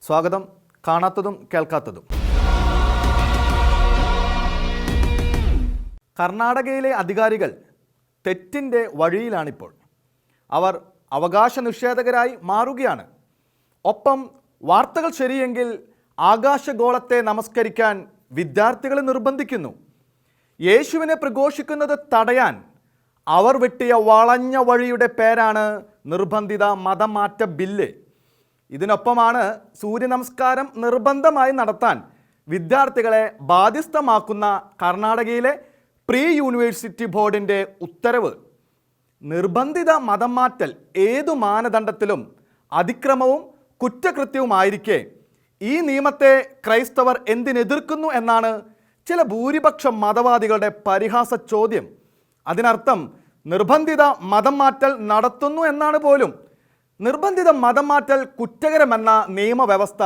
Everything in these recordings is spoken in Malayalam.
സ്വാഗതം. കാണാത്തതും കേൾക്കാത്തതും. കർണാടകയിലെ അധികാരികൾ തെറ്റിൻ്റെ വഴിയിലാണിപ്പോൾ. അവർ അവകാശ നിഷേധകരായി മാറുകയാണ്. ഒപ്പം വാർത്തകൾ ശരിയെങ്കിൽ ആകാശഗോളത്തെ നമസ്കരിക്കാൻ വിദ്യാർത്ഥികളെ നിർബന്ധിക്കുന്നു. യേശുവിനെ പ്രഘോഷിക്കുന്നത് തടയാൻ അവർ വെട്ടിയ വളഞ്ഞ വഴിയുടെ പേരാണ് നിർബന്ധിത മതമാറ്റ ബില്ല്. ഇതിനൊപ്പമാണ് സൂര്യ നമസ്കാരം നിർബന്ധമായി നടത്താൻ വിദ്യാർത്ഥികളെ ബാധ്യസ്ഥമാക്കുന്ന കർണാടകയിലെ പ്രീ യൂണിവേഴ്സിറ്റി ബോർഡിൻ്റെ ഉത്തരവ്. നിർബന്ധിത മതം മാറ്റൽ ഏതു മാനദണ്ഡത്തിലും അതിക്രമവും കുറ്റകൃത്യവുമായിരിക്കെ ഈ നിയമത്തെ ക്രൈസ്തവർ എന്തിനെതിർക്കുന്നു എന്നാണ് ചില ഭൂരിപക്ഷ മതവാദികളുടെ പരിഹാസ ചോദ്യം. അതിനർത്ഥം നിർബന്ധിത മതം മാറ്റൽ നടത്തുന്നു എന്നാണ് പോലും. നിർബന്ധിത മതം മാറ്റൽ കുറ്റകരമെന്ന നിയമവ്യവസ്ഥ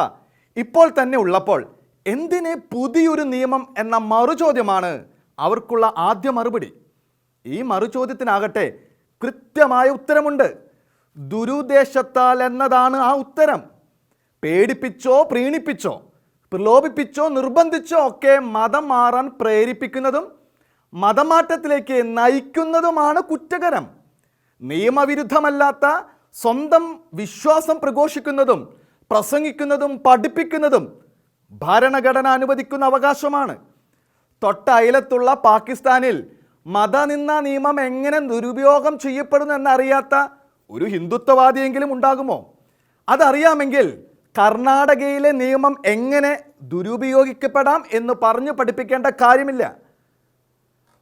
ഇപ്പോൾ തന്നെ ഉള്ളപ്പോൾ എന്തിന് പുതിയൊരു നിയമം എന്ന മറുചോദ്യമാണ് അവർക്കുള്ള ആദ്യ മറുപടി. ഈ മറുചോദ്യത്തിനാകട്ടെ കൃത്യമായ ഉത്തരമുണ്ട്. ദുരുദ്ദേശത്താൽ എന്നതാണ് ആ ഉത്തരം. പേടിപ്പിച്ചോ പ്രീണിപ്പിച്ചോ പ്രലോഭിപ്പിച്ചോ നിർബന്ധിച്ചോ ഒക്കെ മതം മാറാൻ പ്രേരിപ്പിക്കുന്നതും മതമാറ്റത്തിലേക്ക് നയിക്കുന്നതുമാണ് കുറ്റകരം. നിയമവിരുദ്ധമല്ലാത്ത സ്വന്തം വിശ്വാസം പ്രഘോഷിക്കുന്നതും പ്രസംഗിക്കുന്നതും പഠിപ്പിക്കുന്നതും ഭരണഘടന അനുവദിക്കുന്ന അവകാശമാണ്. തൊട്ടയലത്തുള്ള പാകിസ്ഥാനിൽ മതനിന്ദാ നിയമം എങ്ങനെ ദുരുപയോഗം ചെയ്യപ്പെടുന്നു എന്നറിയാത്ത ഒരു ഹിന്ദുത്വവാദിയെങ്കിലും ഉണ്ടാകുമോ? അതറിയാമെങ്കിൽ കർണാടകയിലെ നിയമം എങ്ങനെ ദുരുപയോഗിക്കപ്പെടാം എന്ന് പറഞ്ഞു പഠിപ്പിക്കേണ്ട കാര്യമില്ല.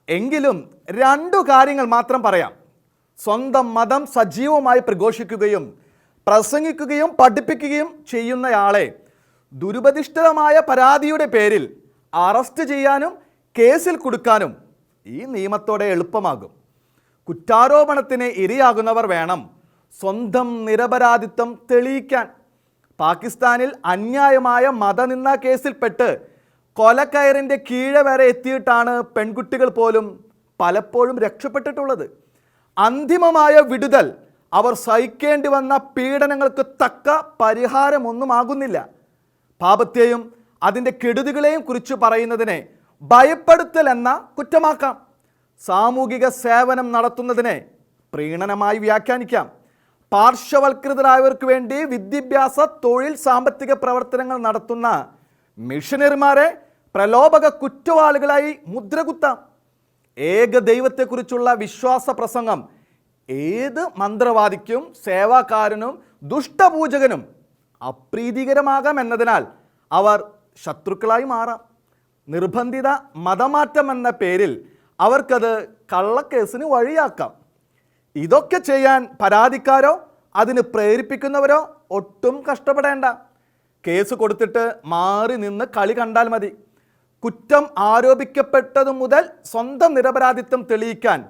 എങ്കിലും രണ്ടു കാര്യങ്ങൾ മാത്രം പറയാം. സ്വന്തം മതം സജീവമായി പ്രഘോഷിക്കുകയും പ്രസംഗിക്കുകയും പഠിപ്പിക്കുകയും ചെയ്യുന്നയാളെ ദുരുപദിഷ്ഠിതമായ പരാതിയുടെ പേരിൽ അറസ്റ്റ് ചെയ്യാനും കേസിൽ കൊടുക്കാനും ഈ നിയമത്തോടെ എളുപ്പമാകും. കുറ്റാരോപണത്തിന് ഇരയാകുന്നവർ വേണം സ്വന്തം നിരപരാധിത്വം തെളിയിക്കാൻ. പാകിസ്ഥാനിൽ അന്യായമായ മതനിന്ദാ കേസിൽപ്പെട്ട് കൊലക്കയറിൻ്റെ കീഴെ വരെ എത്തിയിട്ടാണ് പെൺകുട്ടികൾ പോലും പലപ്പോഴും രക്ഷപ്പെട്ടിട്ടുള്ളത്. അന്തിമമായ വിടുതൽ അവർ സഹിക്കേണ്ടി വന്ന പീഡനങ്ങൾക്ക് തക്ക പരിഹാരമൊന്നുമാകുന്നില്ല. പാപത്തെയും അതിൻ്റെ കെടുതികളെയും കുറിച്ച് പറയുന്നതിനെ ഭയപ്പെടുത്തൽ എന്ന കുറ്റമാക്കാം. സാമൂഹിക സേവനം നടത്തുന്നതിനെ പ്രീണനമായി വ്യാഖ്യാനിക്കാം. പാർശ്വവൽകൃതരായവർക്ക് വേണ്ടി വിദ്യാഭ്യാസ, തൊഴിൽ, സാമ്പത്തിക പ്രവർത്തനങ്ങൾ നടത്തുന്ന മിഷനറിമാരെ പ്രലോഭക കുറ്റവാളികളായി മുദ്രകുത്താം. ഏക ദൈവത്തെക്കുറിച്ചുള്ള വിശ്വാസ പ്രസംഗം ഏത് മന്ത്രവാദിക്കും സേവാക്കാരനും ദുഷ്ടപൂജകനും അപ്രീതികരമാകാം എന്നതിനാൽ അവർ ശത്രുക്കളായി മാറാം. നിർബന്ധിത മതമാറ്റം എന്ന പേരിൽ അവർക്കത് കള്ളക്കേസിന് വഴിയാക്കാം. ഇതൊക്കെ ചെയ്യാൻ പരാതിക്കാരോ അതിന് പ്രേരിപ്പിക്കുന്നവരോ ഒട്ടും കഷ്ടപ്പെടേണ്ട. കേസ് കൊടുത്തിട്ട് മാറി നിന്ന് കളി കണ്ടാൽ മതി. കുറ്റം ആരോപിക്കപ്പെട്ടതു മുതൽ സ്വന്തം നിരപരാധിത്വം തെളിയിക്കാൻ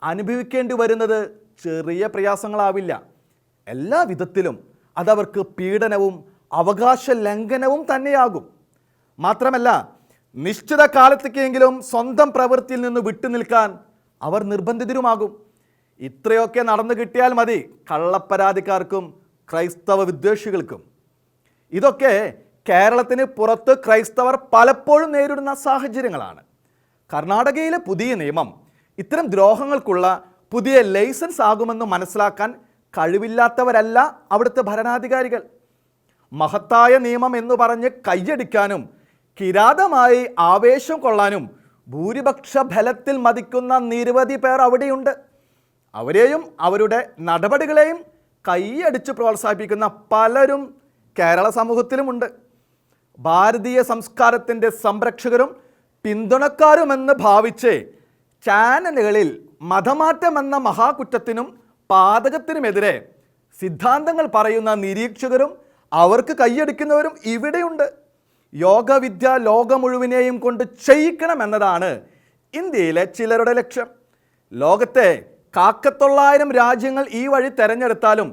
അനുഭവിക്കേണ്ടി വരുന്നത് ചെറിയ പ്രയാസങ്ങളാവില്ല. എല്ലാ വിധത്തിലും അതവർക്ക് പീഡനവും അവകാശ ലംഘനവും തന്നെയാകും. മാത്രമല്ല, നിശ്ചിത കാലത്തേക്കെങ്കിലും സ്വന്തം പ്രവൃത്തിയിൽ നിന്ന് വിട്ടുനിൽക്കാൻ അവർ നിർബന്ധിതരുമാകും. ഇത്രയൊക്കെ നടന്നു കിട്ടിയാൽ മതി കള്ളപ്പരാതിക്കാർക്കും ക്രൈസ്തവ വിദ്വേഷികൾക്കും. ഇതൊക്കെ കേരളത്തിന് പുറത്ത് ക്രൈസ്തവർ പലപ്പോഴും നേരിടുന്ന സാഹചര്യങ്ങളാണ്. കർണാടകയിലെ പുതിയ നിയമം ഇത്തരം ദ്രോഹങ്ങൾക്കുള്ള പുതിയ ലൈസൻസ് ആകുമെന്ന് മനസ്സിലാക്കാൻ കഴിവില്ലാത്തവരല്ല അവിടുത്തെ ഭരണാധികാരികൾ. മഹത്തായ നിയമം എന്ന് പറഞ്ഞ് കയ്യടിക്കാനും കിരാതമായി ആവേശം കൊള്ളാനും ഭൂരിപക്ഷ ഫലത്തിൽ മതിക്കുന്ന നിരവധി പേർ അവിടെയുണ്ട്. അവരെയും അവരുടെ നടപടികളെയും കൈയടിച്ച് പ്രോത്സാഹിപ്പിക്കുന്ന പലരും കേരള സമൂഹത്തിലുമുണ്ട്. ഭാരതീയ സംസ്കാരത്തിൻ്റെ സംരക്ഷകരും പിന്തുണക്കാരുമെന്ന് ഭാവിച്ച് ചാനലുകളിൽ മതമാറ്റം എന്ന മഹാകുറ്റത്തിനും പാതകത്തിനുമെതിരെ സിദ്ധാന്തങ്ങൾ പറയുന്ന നിരീക്ഷകരും അവർക്ക് കൈയടിക്കുന്നവരും ഇവിടെയുണ്ട്. യോഗവിദ്യ ലോകം മുഴുവനെയും കൊണ്ട് ചെയ്യിക്കണം എന്നതാണ് ഇന്ത്യയിലെ ചിലരുടെ ലക്ഷ്യം. ലോകത്തെ 1,900 രാജ്യങ്ങൾ ഈ വഴി തെരഞ്ഞെടുത്താലും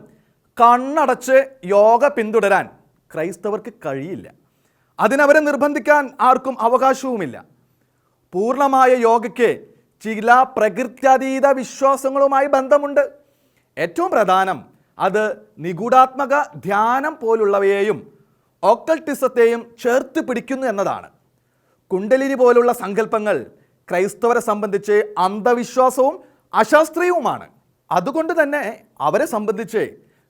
കണ്ണടച്ച് യോഗ പിന്തുടരാൻ ക്രൈസ്തവർക്ക് കഴിയില്ല. അതിനവരെ നിർബന്ധിക്കാൻ ആർക്കും അവകാശവുമില്ല. പൂർണ്ണമായ യോഗയ്ക്ക് ചില പ്രകൃത്യാതീത വിശ്വാസങ്ങളുമായി ബന്ധമുണ്ട്. ഏറ്റവും പ്രധാനം അത് നിഗൂഢാത്മക ധ്യാനം പോലുള്ളവയെയും ഓക്കൾട്ടിസത്തെയും ചേർത്ത് പിടിക്കുന്നു എന്നതാണ്. കുണ്ടലിനി പോലുള്ള സങ്കല്പങ്ങൾ ക്രൈസ്തവരെ സംബന്ധിച്ച് അന്ധവിശ്വാസവും അശാസ്ത്രീയവുമാണ്. അതുകൊണ്ട് തന്നെ അവരെ സംബന്ധിച്ച്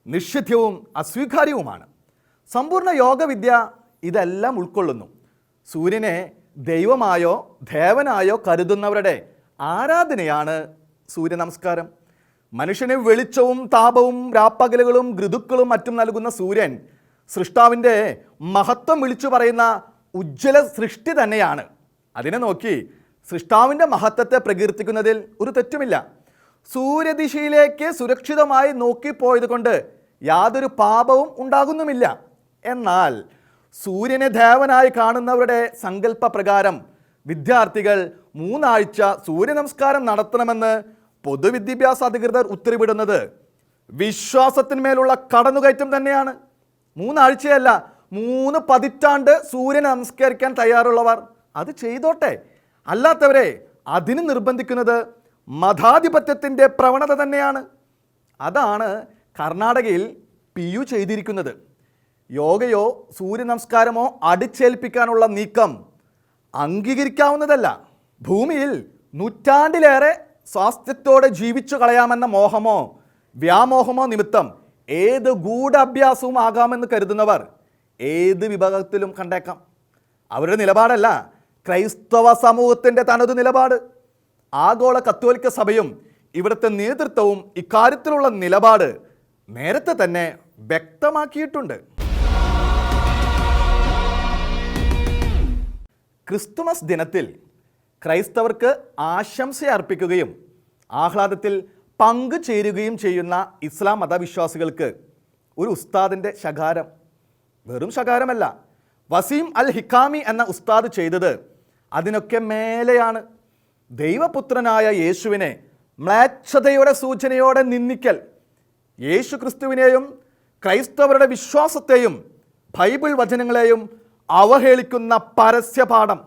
നിഷിദ്ധവും അസ്വീകാര്യവുമാണ്. സമ്പൂർണ്ണ യോഗവിദ്യ ഇതെല്ലാം ഉൾക്കൊള്ളുന്നു. സൂര്യനെ ദൈവമായോ ദേവനായോ കരുതുന്നവരുടെ ആരാധനയാണ് സൂര്യ നമസ്കാരം. മനുഷ്യന് വെളിച്ചവും താപവും രാപ്പകലുകളും ഋതുക്കളും മറ്റും നൽകുന്ന സൂര്യൻ സൃഷ്ടാവിൻ്റെ മഹത്വം വിളിച്ചു പറയുന്ന ഉജ്ജ്വല സൃഷ്ടി തന്നെയാണ്. അതിനെ നോക്കി സൃഷ്ടാവിൻ്റെ മഹത്വത്തെ പ്രകീർത്തിക്കുന്നതിൽ ഒരു തെറ്റുമില്ല. സൂര്യദിശയിലേക്ക് സുരക്ഷിതമായി നോക്കിപ്പോയത് കൊണ്ട് യാതൊരു പാപവും ഉണ്ടാകുന്നുമില്ല. എന്നാൽ സൂര്യനെ ദേവനായി കാണുന്നവരുടെ സങ്കല്പപ്രകാരം വിദ്യാർത്ഥികൾ 3 ആഴ്ച സൂര്യ നമസ്കാരം നടത്തണമെന്ന് പൊതുവിദ്യാഭ്യാസ അധികൃതർ ഉത്തരവിടുന്നത് വിശ്വാസത്തിന്മേലുള്ള കടന്നുകയറ്റം തന്നെയാണ്. 3 ആഴ്ചയല്ല, 3 പതിറ്റാണ്ട് സൂര്യനെ നമസ്കരിക്കാൻ തയ്യാറുള്ളവർ അത് ചെയ്തോട്ടെ. അല്ലാത്തവരെ അതിന് നിർബന്ധിക്കുന്നത് മതാധിപത്യത്തിൻ്റെ പ്രവണത തന്നെയാണ്. അതാണ് കർണാടകയിൽ PU ചെയ്തിരിക്കുന്നത്. യോഗയോ സൂര്യ നമസ്കാരമോ അടിച്ചേൽപ്പിക്കാനുള്ള നീക്കം അംഗീകരിക്കാവുന്നതല്ല. ഭൂമിയിൽ നൂറ്റാണ്ടിലേറെ സ്വാസ്ഥ്യത്തോടെ ജീവിച്ചു കളയാമെന്ന മോഹമോ വ്യാമോഹമോ നിമിത്തം ഏത് ഗൂഢാഭ്യാസവും ആകാമെന്ന് കരുതുന്നവർ ഏത് വിഭാഗത്തിലും കണ്ടേക്കാം. അവരുടെ നിലപാടല്ല ക്രൈസ്തവ സമൂഹത്തിൻ്റെ തനതു നിലപാട്. ആഗോള കത്തോലിക്ക സഭയും ഇവിടുത്തെ നേതൃത്വവും ഇക്കാര്യത്തിലുള്ള നിലപാട് നേരത്തെ തന്നെ വ്യക്തമാക്കിയിട്ടുണ്ട്. ക്രിസ്തുമസ് ദിനത്തിൽ ക്രൈസ്തവർക്ക് ആശംസ അർപ്പിക്കുകയും ആഹ്ലാദത്തിൽ പങ്കുചേരുകയും ചെയ്യുന്ന ഇസ്ലാം മതവിശ്വാസികൾക്ക് ഒരു ഉസ്താദിൻ്റെ ശകാരം, വെറും ശകാരമല്ല, വസീം അൽ ഹിക്കാമി എന്ന ഉസ്താദ് ചെയ്തത് അതിനൊക്കെ മേലെയാണ്. ദൈവപുത്രനായ യേശുവിനെ മ്ലേച്ഛതയുടെ സൂചനയോടെ നിന്ദിക്കൽ, യേശു ക്രിസ്തുവിനെയും ക്രൈസ്തവരുടെ വിശ്വാസത്തെയും ബൈബിൾ വചനങ്ങളെയും അവഹേളിക്കുന്ന പരസ്യപാഠം.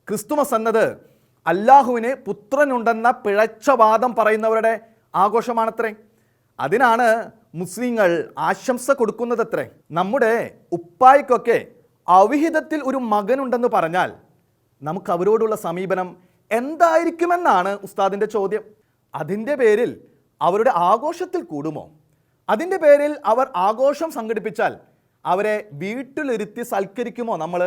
ക്രിസ്തുമസ് എന്നത് അല്ലാഹുവിന് പുത്രനുണ്ടെന്ന പിഴച്ച വാദം പറയുന്നവരുടെ ആഘോഷമാണത്രേ. അതിനാണ് മുസ്ലിങ്ങൾ ആശംസ കൊടുക്കുന്നതത്രേ. നമ്മുടെ ഉപ്പായ്ക്കൊക്കെ അവിഹിതത്തിൽ ഒരു മകനുണ്ടെന്ന് പറഞ്ഞാൽ നമുക്ക് അവരോടുള്ള സമീപനം എന്തായിരിക്കുമെന്നാണ് ഉസ്താദിൻ്റെ ചോദ്യം. അതിൻ്റെ പേരിൽ അവരുടെ ആഘോഷത്തിൽ കൂടുമോ? അതിൻ്റെ പേരിൽ അവർ ആഘോഷം സംഘടിപ്പിച്ചാൽ അവരെ വീട്ടിലിരുത്തി സൽക്കരിക്കുമോ നമ്മൾ?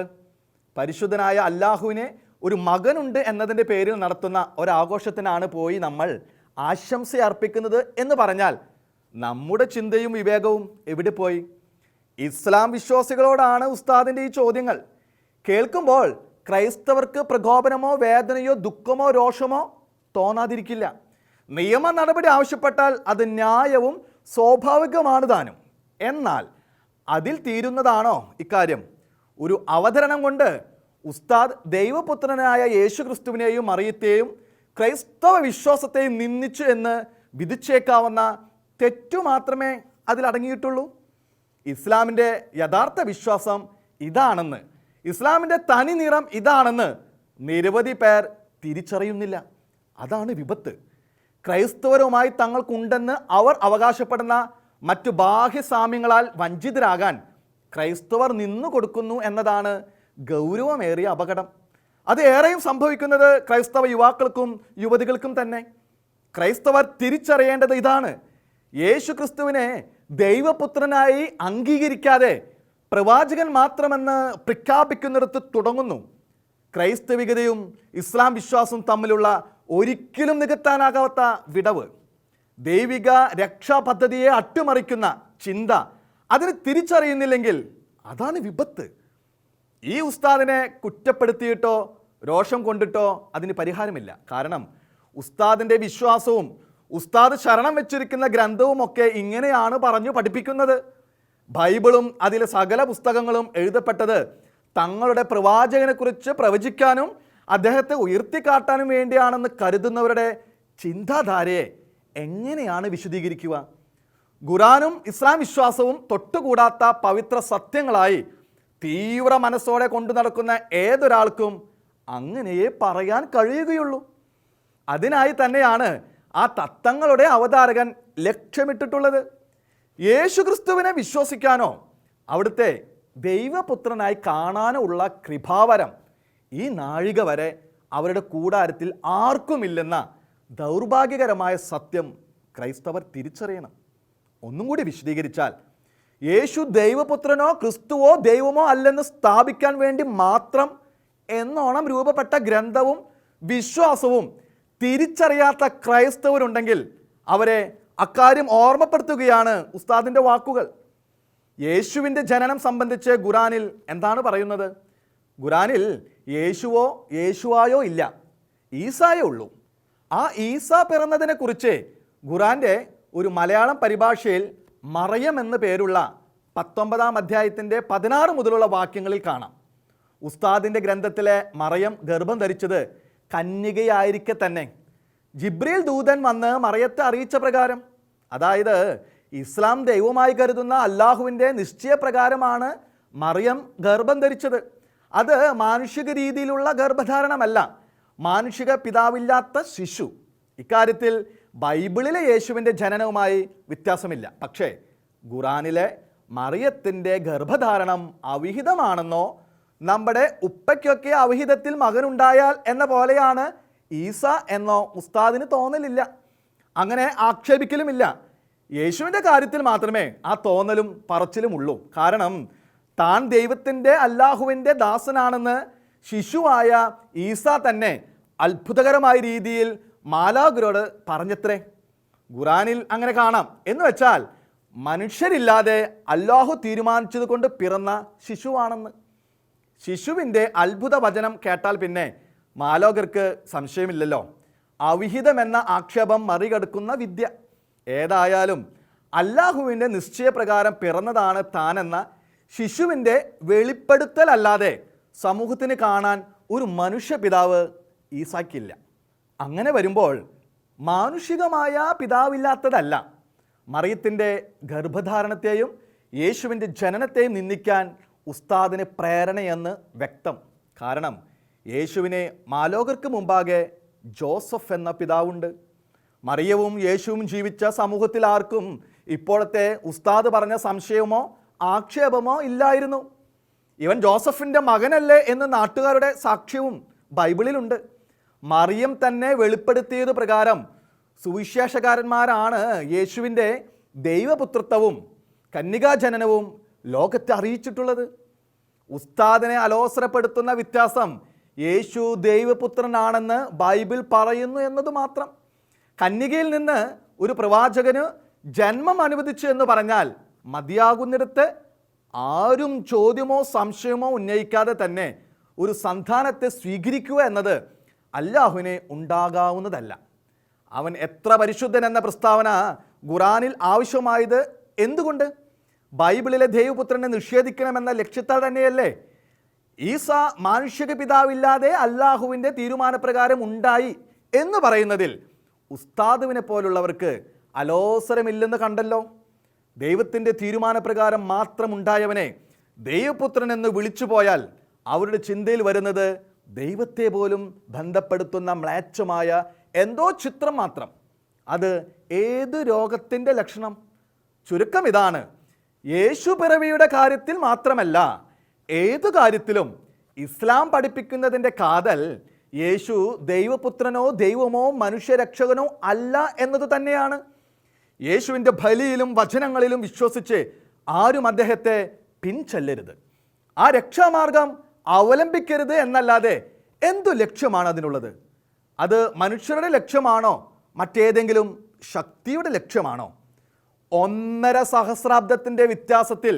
പരിശുദ്ധനായ അല്ലാഹുവിനെ ഒരു മകനുണ്ട് എന്നതിൻ്റെ പേരിൽ നടത്തുന്ന ഒരാഘോഷത്തിനാണ് പോയി നമ്മൾ ആശംസ അർപ്പിക്കുന്നത് എന്ന് പറഞ്ഞാൽ നമ്മുടെ ചിന്തയും വിവേകവും എവിടെ പോയി? ഇസ്ലാം വിശ്വാസികളോടാണ് ഉസ്താദിൻ്റെ ഈ ചോദ്യങ്ങൾ. കേൾക്കുമ്പോൾ ക്രൈസ്തവർക്ക് പ്രകോപനമോ വേദനയോ ദുഃഖമോ രോഷമോ തോന്നാതിരിക്കില്ല. നിയമ നടപടി ആവശ്യപ്പെട്ടാൽ അത് ന്യായവും സ്വാഭാവികമാണ് താനും. എന്നാൽ അതിൽ തീരുന്നതാണോ ഇക്കാര്യം? ഒരു അവതരണം കൊണ്ട് ഉസ്താദ് ദൈവപുത്രനായ യേശു ക്രിസ്തുവിനെയും മറിയത്തെയും ക്രൈസ്തവ വിശ്വാസത്തെയും നിന്ദിച്ചു എന്ന് വിധിച്ചേക്കാവുന്ന തെറ്റു മാത്രമേ അതിലടങ്ങിയിട്ടുള്ളൂ. ഇസ്ലാമിൻ്റെ യഥാർത്ഥ വിശ്വാസം ഇതാണെന്ന്, ഇസ്ലാമിൻ്റെ തനി നിറം ഇതാണെന്ന് നിരവധി പേർ തിരിച്ചറിയുന്നില്ല. അതാണ് വിപത്ത്. ക്രൈസ്തവരുമായി തങ്ങൾക്കുണ്ടെന്ന് അവർ അവകാശപ്പെടുന്ന മറ്റു ബാഹ്യസാമ്യങ്ങളാൽ വഞ്ചിതരാകാൻ ക്രൈസ്തവർ നിന്നു കൊടുക്കുന്നു എന്നതാണ് ഗൗരവമേറിയ അപകടം. അത് ഏറെയും സംഭവിക്കുന്നത് ക്രൈസ്തവ യുവാക്കൾക്കും യുവതികൾക്കും തന്നെ. ക്രൈസ്തവർ തിരിച്ചറിയേണ്ടത് ഇതാണ്: യേശു ക്രിസ്തുവിനെ ദൈവപുത്രനായി അംഗീകരിക്കാതെ പ്രവാചകൻ മാത്രമെന്ന് പ്രഖ്യാപിക്കുന്നിടത്ത് തുടങ്ങുന്നു ക്രൈസ്തവികതയും ഇസ്ലാം വിശ്വാസവും തമ്മിലുള്ള ഒരിക്കലും നികത്താനാകാത്ത വിടവ്. ദൈവിക രക്ഷാപദ്ധതിയെ അട്ടിമറിക്കുന്ന ചിന്ത അതിന് തിരിച്ചറിയുന്നില്ലെങ്കിൽ അതാണ് വിപത്ത്. ഈ ഉസ്താദിനെ കുറ്റപ്പെടുത്തിയിട്ടോ രോഷം കൊണ്ടിട്ടോ അതിന് പരിഹാരമില്ല. കാരണം ഉസ്താദിൻ്റെ വിശ്വാസവും ഉസ്താദ് ശരണം വെച്ചിരിക്കുന്ന ഗ്രന്ഥവും ഒക്കെ ഇങ്ങനെയാണ് പറഞ്ഞു പഠിപ്പിക്കുന്നത്. ബൈബിളും അതിലെ സകല പുസ്തകങ്ങളും എഴുതപ്പെട്ടത് തങ്ങളുടെ പ്രവാചകനെക്കുറിച്ച് പ്രവചിക്കാനും അദ്ദേഹത്തെ ഉയർത്തിക്കാട്ടാനും വേണ്ടിയാണെന്ന് കരുതുന്നവരുടെ ചിന്താധാരയെ എങ്ങനെയാണ് വിശദീകരിക്കുക? ഖുറാനും ഇസ്ലാം വിശ്വാസവും തൊട്ടുകൂടാത്ത പവിത്ര സത്യങ്ങളായി തീവ്ര മനസ്സോടെ കൊണ്ടു നടക്കുന്ന ഏതൊരാൾക്കും അങ്ങനെയേ പറയാൻ കഴിയുകയുള്ളൂ. അതിനായി തന്നെയാണ് ആ തത്വങ്ങളുടെ അവതാരകൻ ലക്ഷ്യമിട്ടിട്ടുള്ളത്. യേശു ക്രിസ്തുവിനെ വിശ്വസിക്കാനോ അവിടുത്തെ ദൈവപുത്രനായി കാണാനുള്ള കൃപാവരം ഈ നാഴിക വരെ അവരുടെ കൂടാരത്തിൽ ആർക്കുമില്ലെന്ന ദൗർഭാഗ്യകരമായ സത്യം ക്രൈസ്തവർ തിരിച്ചറിയണം. ഒന്നും കൂടി വിശദീകരിച്ചാൽ, യേശു ദൈവപുത്രനോ ക്രിസ്തുവോ ദൈവമോ അല്ലെന്ന് സ്ഥാപിക്കാൻ വേണ്ടി മാത്രം എന്നോണം രൂപപ്പെട്ട ഗ്രന്ഥവും വിശ്വാസവും തിരിച്ചറിയാത്ത ക്രൈസ്തവരുണ്ടെങ്കിൽ അവരെ അക്കാര്യം ഓർമ്മപ്പെടുത്തുകയാണ് ഉസ്താദിൻ്റെ വാക്കുകൾ. യേശുവിൻ്റെ ജനനം സംബന്ധിച്ച് ഖുറാനിൽ എന്താണ് പറയുന്നത്? ഖുറാനിൽ യേശുവോ യേശുവായോ ഇല്ല, ഈസായേ ഉള്ളൂ. ആ ഈസ പിറന്നതിനെക്കുറിച്ച് ഖുറാൻ്റെ ഒരു മലയാളം പരിഭാഷയിൽ മറിയം എന്ന് പേരുള്ള 19-ാം അധ്യായത്തിൻ്റെ 16 മുതലുള്ള വാക്യങ്ങളിൽ കാണാം. ഉസ്താദിൻ്റെ ഗ്രന്ഥത്തിലെ മറിയം ഗർഭം ധരിച്ചത് കന്യകയായിരിക്കെ തന്നെ ജിബ്രീൽ ദൂതൻ വന്ന് മറിയത്തെ അറിയിച്ച പ്രകാരം, അതായത് ഇസ്ലാം ദൈവമായി കരുതുന്ന അല്ലാഹുവിൻ്റെ നിശ്ചയപ്രകാരമാണ് മറിയം ഗർഭം ധരിച്ചത്. അത് മാനുഷിക രീതിയിലുള്ള ഗർഭധാരണമല്ല, മാനുഷിക പിതാവില്ലാത്ത ശിശു. ഇക്കാര്യത്തിൽ ബൈബിളിലെ യേശുവിൻ്റെ ജനനവുമായി വ്യത്യാസമില്ല. പക്ഷേ ഖുറാനിലെ മറിയത്തിൻ്റെ ഗർഭധാരണം അവിഹിതമാണെന്നോ നമ്മുടെ ഉപ്പയ്ക്കൊക്കെ അവിഹിതത്തിൽ മകനുണ്ടായാൽ എന്ന പോലെയാണ് ഈസ എന്നോ ഉസ്താദിന് തോന്നലില്ല. അങ്ങനെ ആക്ഷേപിക്കലുമില്ല. യേശുവിൻ്റെ കാര്യത്തിൽ മാത്രമേ ആ തോന്നലും പറച്ചിലും ഉള്ളൂ. കാരണം താൻ ദൈവത്തിൻ്റെ അല്ലാഹുവിൻ്റെ ദാസനാണെന്ന് ശിശുവായ ഈസ തന്നെ അത്ഭുതകരമായ രീതിയിൽ മാലാഖരോട് പറഞ്ഞത്രേ. ഖുറാനിൽ അങ്ങനെ കാണാം. എന്ന് വെച്ചാൽ മനുഷ്യരില്ലാതെ അല്ലാഹു തീരുമാനിച്ചത് കൊണ്ട് പിറന്ന ശിശുവാണെന്ന്. ശിശുവിൻ്റെ അത്ഭുത വചനം കേട്ടാൽ പിന്നെ മാലോകർക്ക് സംശയമില്ലല്ലോ. അവിഹിതമെന്ന ആക്ഷേപം മറികടക്കുന്ന വിദ്യ. ഏതായാലും അല്ലാഹുവിൻ്റെ നിശ്ചയപ്രകാരം പിറന്നതാണ് താനെന്ന ശിശുവിൻ്റെ വെളിപ്പെടുത്തലല്ലാതെ സമൂഹത്തിന് കാണാൻ ഒരു മനുഷ്യപിതാവ് ഈസാക്കില്ല. അങ്ങനെ വരുമ്പോൾ മാനുഷികമായ പിതാവില്ലാത്തതല്ല, മറിയത്തിൻ്റെ ഗർഭധാരണത്തെയും യേശുവിൻ്റെ ജനനത്തെയും നിന്ദിക്കാൻ ഉസ്താദിന് പ്രേരണയെന്ന് വ്യക്തം. കാരണം യേശുവിനെ മാലോകർക്ക് മുമ്പാകെ ജോസഫ് എന്ന പിതാവുണ്ട്. മറിയവും യേശുവും ജീവിച്ച സമൂഹത്തിൽ ആർക്കും ഇപ്പോഴത്തെ ഉസ്താദ് പറഞ്ഞ സംശയമോ ആക്ഷേപമോ ഇല്ലായിരുന്നു. ഇവൻ ജോസഫിൻ്റെ മകനല്ലേ എന്ന് നാട്ടുകാരുടെ സാക്ഷ്യവും ബൈബിളിലുണ്ട്. മറിയം തന്നെ വെളിപ്പെടുത്തിയത് പ്രകാരം സുവിശേഷകാരന്മാരാണ് യേശുവിൻ്റെ ദൈവപുത്രത്വവും കന്യകാജനനവും ലോകത്തെ അറിയിച്ചിട്ടുള്ളത്. ഉസ്താദിനെ അലോസരപ്പെടുത്തുന്ന വ്യത്യാസം യേശു ദൈവപുത്രനാണെന്ന് ബൈബിൾ പറയുന്നു എന്നത് മാത്രം. കന്യകയിൽ നിന്ന് ഒരു പ്രവാചകന് ജന്മം അനുവദിച്ചു എന്ന് പറഞ്ഞാൽ മതിയാകുന്നിടത്ത് ആരും ചോദ്യമോ സംശയമോ ഉന്നയിക്കാതെ തന്നെ ഒരു സന്താനത്തെ സ്വീകരിക്കുക എന്നത് അല്ലാഹുവിനെ ഉണ്ടാകാവുന്നതല്ല. അവൻ എത്ര പരിശുദ്ധൻ എന്ന പ്രസ്താവന ഖുറാനിൽ ആവശ്യമായത് എന്തുകൊണ്ട്? ബൈബിളിലെ ദൈവപുത്രനെ നിഷേധിക്കണമെന്ന ലക്ഷ്യത്താൽ തന്നെയല്ലേ? ഈസ മാനുഷിക പിതാവില്ലാതെ അല്ലാഹുവിൻ്റെ തീരുമാനപ്രകാരം ഉണ്ടായി എന്ന് പറയുന്നതിൽ ഉസ്താദുവിനെ പോലുള്ളവർക്ക് അലോസരമില്ലെന്ന് കണ്ടല്ലോ. ദൈവത്തിൻ്റെ തീരുമാനപ്രകാരം മാത്രം ഉണ്ടായവനെ ദൈവപുത്രൻ എന്ന് വിളിച്ചു പോയാൽ അവരുടെ ചിന്തയിൽ വരുന്നത് ദൈവത്തെ പോലും ബന്ധപ്പെടുത്തുന്ന മ്ലേച്ഛമായ എന്തോ ചിത്രം മാത്രം. അത് ഏത് രോഗത്തിൻ്റെ ലക്ഷണം? ചുരുക്കം ഇതാണ്, യേശു പിറവിയുടെ കാര്യത്തിൽ മാത്രമല്ല ഏതു കാര്യത്തിലും ഇസ്ലാം പഠിപ്പിക്കുന്നതിൻ്റെ കാതൽ യേശു ദൈവപുത്രനോ ദൈവമോ മനുഷ്യരക്ഷകനോ അല്ല എന്നത് തന്നെയാണ്. യേശുവിൻ്റെ ബലിയിലും വചനങ്ങളിലും വിശ്വസിച്ച് ആരും അദ്ദേഹത്തെ പിൻചെല്ലരുത്, ആ രക്ഷാമാർഗം അവലംബിക്കരുത് എന്നല്ലാതെ എന്തു ലക്ഷ്യമാണ് അതിനുള്ളത്? അത് മനുഷ്യരുടെ ലക്ഷ്യമാണോ? മറ്റേതെങ്കിലും ശക്തിയുടെ ലക്ഷ്യമാണോ? 1.5 സഹസ്രാബ്ദത്തിൻ്റെ വ്യത്യാസത്തിൽ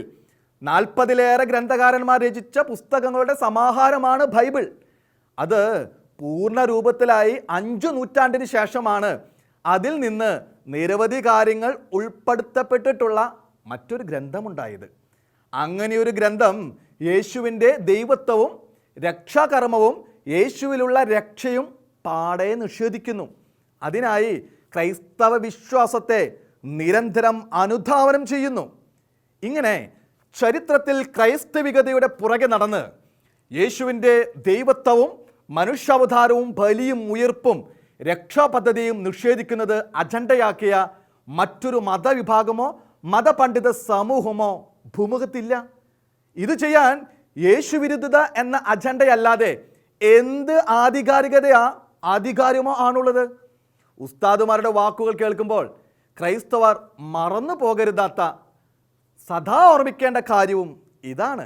40-ലേറെ ഗ്രന്ഥകാരന്മാർ രചിച്ച പുസ്തകങ്ങളുടെ സമാഹാരമാണ് ബൈബിൾ. അത് പൂർണ്ണ രൂപത്തിലായി 5 നൂറ്റാണ്ടിന് ശേഷമാണ് അതിൽ നിന്ന് നിരവധി കാര്യങ്ങൾ ഉൾപ്പെടുത്തപ്പെട്ടിട്ടുള്ള മറ്റൊരു ഗ്രന്ഥമുണ്ടായത്. അങ്ങനെയൊരു ഗ്രന്ഥം യേശുവിൻ്റെ ദൈവത്വവും രക്ഷാകർമ്മവും യേശുവിലുള്ള രക്ഷയും പാടെ നിഷേധിക്കുന്നു. അതിനായി ക്രൈസ്തവ വിശ്വാസത്തെ നിരന്തരം അനുധാവനം ചെയ്യുന്നു. ഇങ്ങനെ ചരിത്രത്തിൽ ക്രൈസ്തവികതയുടെ പുറകെ നടന്ന് യേശുവിൻ്റെ ദൈവത്വവും മനുഷ്യാവതാരവും ബലിയും ഉയർപ്പും രക്ഷാപദ്ധതിയും നിഷേധിക്കുന്നത് അജണ്ടയാക്കിയ മറ്റൊരു മതവിഭാഗമോ മതപണ്ഡിത സമൂഹമോ ഭൂമുഖത്തില്ല. ഇത് ചെയ്യാൻ യേശുവിരുദ്ധത എന്ന അജണ്ടയല്ലാതെ എന്ത് ആധികാരികമോ ആണുള്ളത്? ഉസ്താദുമാരുടെ വാക്കുകൾ കേൾക്കുമ്പോൾ ക്രൈസ്തവർ മറന്നു പോകരുതാത്ത, സദാ ഓർമ്മിക്കേണ്ട കാര്യവും ഇതാണ്.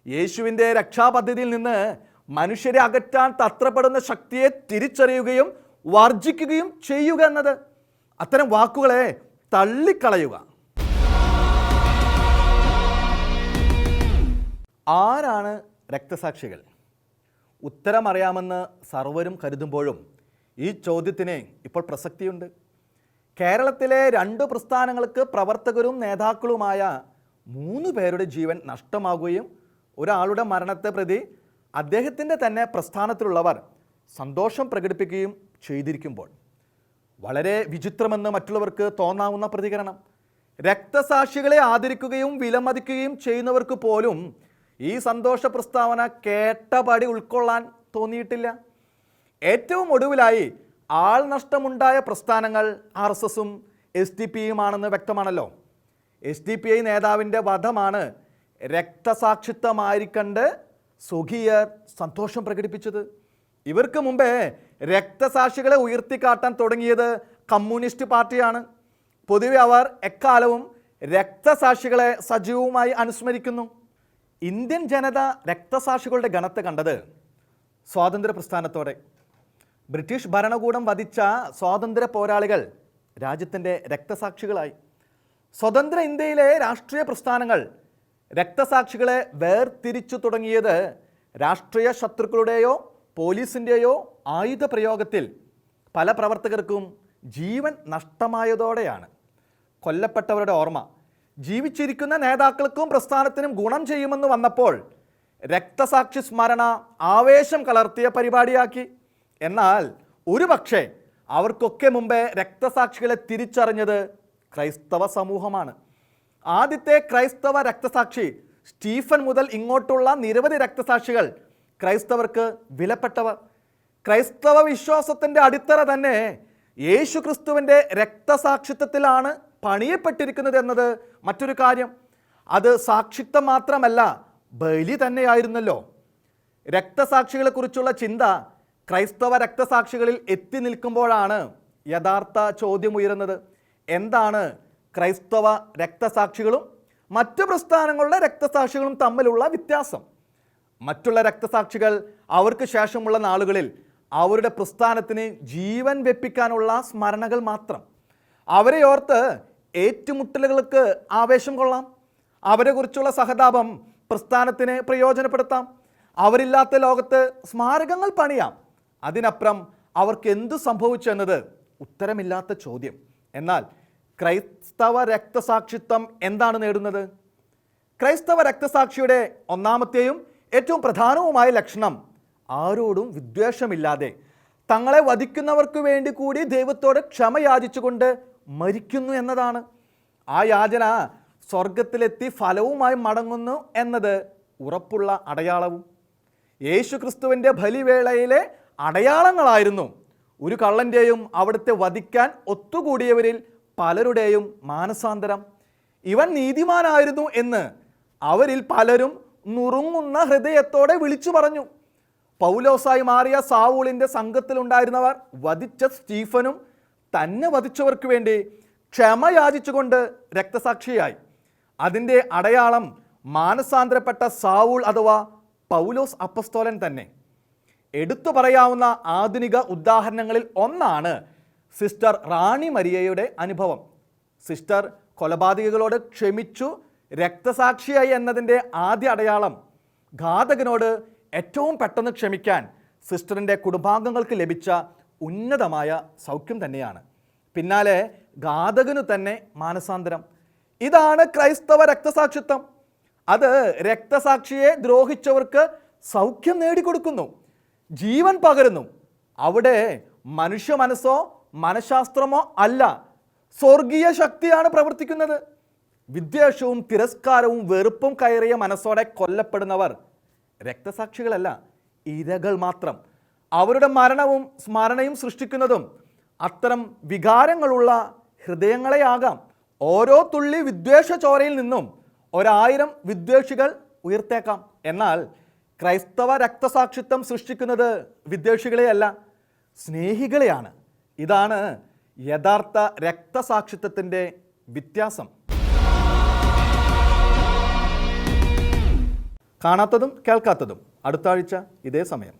യേശുവിൻ്റെ രക്ഷാപദ്ധതിയിൽ നിന്ന് മനുഷ്യരെ അകറ്റാൻ തത്രപ്പെടുന്ന ശക്തിയെ തിരിച്ചറിയുകയും വർജിക്കുകയും ചെയ്യുക എന്നത്. അത്തരം വാക്കുകളെ തള്ളിക്കളയുക. ആരാണ് രക്തസാക്ഷികൾ? ഉത്തരമറിയാമെന്ന് സർവരും കരുതുമ്പോഴും ഈ ചോദ്യത്തിന് ഇപ്പോൾ പ്രസക്തിയുണ്ട്. കേരളത്തിലെ 2 പ്രസ്ഥാനങ്ങൾക്ക് പ്രവർത്തകരും നേതാക്കളുമായ 3 പേരുടെ ജീവൻ നഷ്ടമാകുകയും ഒരാളുടെ മരണത്തെ പ്രതി അദ്ദേഹത്തിൻ്റെ തന്നെ പ്രസ്ഥാനത്തിലുള്ളവർ സന്തോഷം പ്രകടിപ്പിക്കുകയും ചെയ്തിരിക്കുമ്പോൾ വളരെ വിചിത്രമെന്ന് മറ്റുള്ളവർക്ക് തോന്നാവുന്ന പ്രതികരണം, രക്തസാക്ഷികളെ ആദരിക്കുകയും വിലമതിക്കുകയും ചെയ്യുന്നവർക്ക് പോലും ഈ സന്തോഷ പ്രസ്താവന കേട്ടപടി ഉൾക്കൊള്ളാൻ തോന്നിയിട്ടില്ല. ഏറ്റവും ഒടുവിലായി ആൾ നഷ്ടമുണ്ടായ പ്രസ്ഥാനങ്ങൾ RSSും SDPയുമാണെന്ന് വ്യക്തമാണല്ലോ. SDPI നേതാവിൻ്റെ വധമാണ് രക്തസാക്ഷിത്വമായിരിക്കണ്ട് സ്വകീയർ സന്തോഷം പ്രകടിപ്പിച്ചത്. ഇവർക്ക് മുമ്പേ രക്തസാക്ഷികളെ ഉയർത്തിക്കാട്ടാൻ തുടങ്ങിയത് കമ്മ്യൂണിസ്റ്റ് പാർട്ടിയാണ്. പൊതുവെ അവർ എക്കാലവും രക്തസാക്ഷികളെ സജീവമായി അനുസ്മരിക്കുന്നു. ഇന്ത്യൻ ജനത രക്തസാക്ഷികളുടെ ഗണത്തെ കണ്ടത് സ്വാതന്ത്ര്യ പ്രസ്ഥാനത്തോടെ. ബ്രിട്ടീഷ് ഭരണകൂടം വധിച്ച സ്വാതന്ത്ര്യ പോരാളികൾ രാജ്യത്തിൻ്റെ രക്തസാക്ഷികളായി. സ്വതന്ത്ര ഇന്ത്യയിലെ രാഷ്ട്രീയ പ്രസ്ഥാനങ്ങൾ രക്തസാക്ഷികളെ വേർതിരിച്ചു തുടങ്ങിയത് രാഷ്ട്രീയ ശത്രുക്കളുടെയോ പോലീസിൻ്റെയോ ആയുധ പ്രയോഗത്തിൽ പല പ്രവർത്തകർക്കും ജീവൻ നഷ്ടമായതോടെയാണ്. കൊല്ലപ്പെട്ടവരുടെ ഓർമ്മ ജീവിച്ചിരിക്കുന്ന നേതാക്കൾക്കും പ്രസ്ഥാനത്തിനും ഗുണം ചെയ്യുമെന്ന് വന്നപ്പോൾ രക്തസാക്ഷി സ്മരണ ആവേശം കലർത്തിയ പരിപാടിയാക്കി. എന്നാൽ ഒരുപക്ഷെ അവർക്കൊക്കെ മുമ്പേ രക്തസാക്ഷികളെ തിരിച്ചറിഞ്ഞത് ക്രൈസ്തവ സമൂഹമാണ്. ആദ്യത്തെ ക്രൈസ്തവ രക്തസാക്ഷി സ്റ്റീഫൻ മുതൽ ഇങ്ങോട്ടുള്ള നിരവധി രക്തസാക്ഷികൾ ക്രൈസ്തവർക്ക് വിലപ്പെട്ടവർ. ക്രൈസ്തവ വിശ്വാസത്തിൻ്റെ അടിത്തറ തന്നെ യേശു ക്രിസ്തുവിൻ്റെ രക്തസാക്ഷിത്വത്തിലാണ് പണിയപ്പെട്ടിരിക്കുന്നത് എന്നത് മറ്റൊരു കാര്യം. അത് സാക്ഷിത്വം മാത്രമല്ല, ബലി തന്നെയായിരുന്നല്ലോ. രക്തസാക്ഷികളെക്കുറിച്ചുള്ള ചിന്ത ക്രൈസ്തവ രക്തസാക്ഷികളിൽ എത്തി നിൽക്കുമ്പോഴാണ് യഥാർത്ഥ ചോദ്യം ഉയരുന്നത്. എന്താണ് ക്രൈസ്തവ രക്തസാക്ഷികളും മറ്റു പ്രസ്ഥാനങ്ങളുടെ രക്തസാക്ഷികളും തമ്മിലുള്ള വ്യത്യാസം? മറ്റുള്ള രക്തസാക്ഷികൾ അവർക്ക് ശേഷമുള്ള നാളുകളിൽ അവരുടെ പ്രസ്ഥാനത്തിന് ജീവൻ വെപ്പിക്കാനുള്ള സ്മരണകൾ മാത്രം. അവരെ ഓർത്ത് ഏറ്റുമുട്ടലുകൾക്ക് ആവേശം കൊള്ളാം. അവരെക്കുറിച്ചുള്ള സഹതാപം പ്രസ്ഥാനത്തിന് പ്രയോജനപ്പെടുത്താം. അവരില്ലാത്ത ലോകത്ത് സ്മാരകങ്ങൾ പണിയാം. അതിനപ്പുറം അവർക്ക് എന്തു സംഭവിച്ചു എന്നത് ഉത്തരമില്ലാത്ത ചോദ്യം. എന്നാൽ ക്രൈസ്തവ രക്തസാക്ഷിത്വം എന്താണ് നേടുന്നത്? ക്രൈസ്തവ രക്തസാക്ഷിയുടെ ഒന്നാമത്തെയും ഏറ്റവും പ്രധാനവുമായ ലക്ഷണം ആരോടും വിദ്വേഷമില്ലാതെ തങ്ങളെ വധിക്കുന്നവർക്ക് വേണ്ടി കൂടി ദൈവത്തോട് ക്ഷമ യാചിച്ചുകൊണ്ട് മരിക്കുന്നു എന്നതാണ്. ആ യാചന സ്വർഗത്തിലെത്തി ഫലവുമായി മടങ്ങുന്നു എന്നത് ഉറപ്പുള്ള അടയാളവും. യേശു ക്രിസ്തുവിൻ്റെ ബലിവേളയിലെ അടയാളങ്ങളായിരുന്നു ഒരു കള്ളൻ്റെയും അവിടുത്തെ വധിക്കാൻ ഒത്തുകൂടിയവരിൽ പലരുടെയും മാനസാന്തരം. ഇവൻ നീതിമാനായിരുന്നു എന്ന് അവരിൽ പലരും നുറുങ്ങുന്ന ഹൃദയത്തോടെ വിളിച്ചു പറഞ്ഞു. പൗലോസായി മാറിയ സാവൂളിൻ്റെ സംഘത്തിലുണ്ടായിരുന്നവർ വധിച്ച സ്റ്റീഫനും തന്നെ വധിച്ചവർക്ക് വേണ്ടി ക്ഷമ യാചിച്ചുകൊണ്ട് രക്തസാക്ഷിയായി. അതിൻ്റെ അടയാളം മാനസാന്തരപ്പെട്ട സാവൂൾ അഥവാ പൗലോസ് അപ്പസ്തോലൻ തന്നെ. എടുത്തു പറയാവുന്ന ആധുനിക ഉദാഹരണങ്ങളിൽ ഒന്നാണ് സിസ്റ്റർ റാണി മരിയയുടെ അനുഭവം. സിസ്റ്റർ കൊലപാതകികളോട് ക്ഷമിച്ചു രക്തസാക്ഷിയായി എന്നതിൻ്റെ ആദ്യ അടയാളം ഘാതകനോട് ഏറ്റവും പെട്ടെന്ന് ക്ഷമിക്കാൻ സിസ്റ്ററിൻ്റെ കുടുംബാംഗങ്ങൾക്ക് ലഭിച്ച ഉന്നതമായ സൗഖ്യം തന്നെയാണ്. പിന്നാലെ ഘാതകനു തന്നെ മാനസാന്തരം. ഇതാണ് ക്രൈസ്തവ രക്തസാക്ഷിത്വം. അത് രക്തസാക്ഷിയെ ദ്രോഹിച്ചവർക്ക് സൗഖ്യം നേടിക്കൊടുക്കുന്നു, ജീവൻ പകരുന്നു. അവിടെ മനുഷ്യ മനസ്സോ മനഃശാസ്ത്രമോ അല്ല, സ്വർഗീയ ശക്തിയാണ് പ്രവർത്തിക്കുന്നത്. വിദ്വേഷവും തിരസ്കാരവും വെറുപ്പും കയറിയ മനസ്സോടെ കൊല്ലപ്പെടുന്നവർ രക്തസാക്ഷികളല്ല, ഇരകൾ മാത്രം. അവരുടെ മരണവും സ്മരണയും സൃഷ്ടിക്കുന്നതും അത്തരം വികാരങ്ങളുള്ള ഹൃദയങ്ങളെയാകാം. ഓരോ തുള്ളി വിദ്വേഷ ചോരയിൽ നിന്നും 1000 വിദ്വേഷികൾ ഉയർത്തേക്കാം. എന്നാൽ ക്രൈസ്തവ രക്തസാക്ഷിത്വം സൃഷ്ടിക്കുന്നത് വിദ്വേഷികളെയല്ല, സ്നേഹികളെയാണ്. ഇതാണ് യഥാർത്ഥ രക്തസാക്ഷിത്വത്തിൻ്റെ വ്യത്യാസം. കാണാത്തതും കേൾക്കാത്തതും അടുത്ത ആഴ്ച ഇതേ സമയം.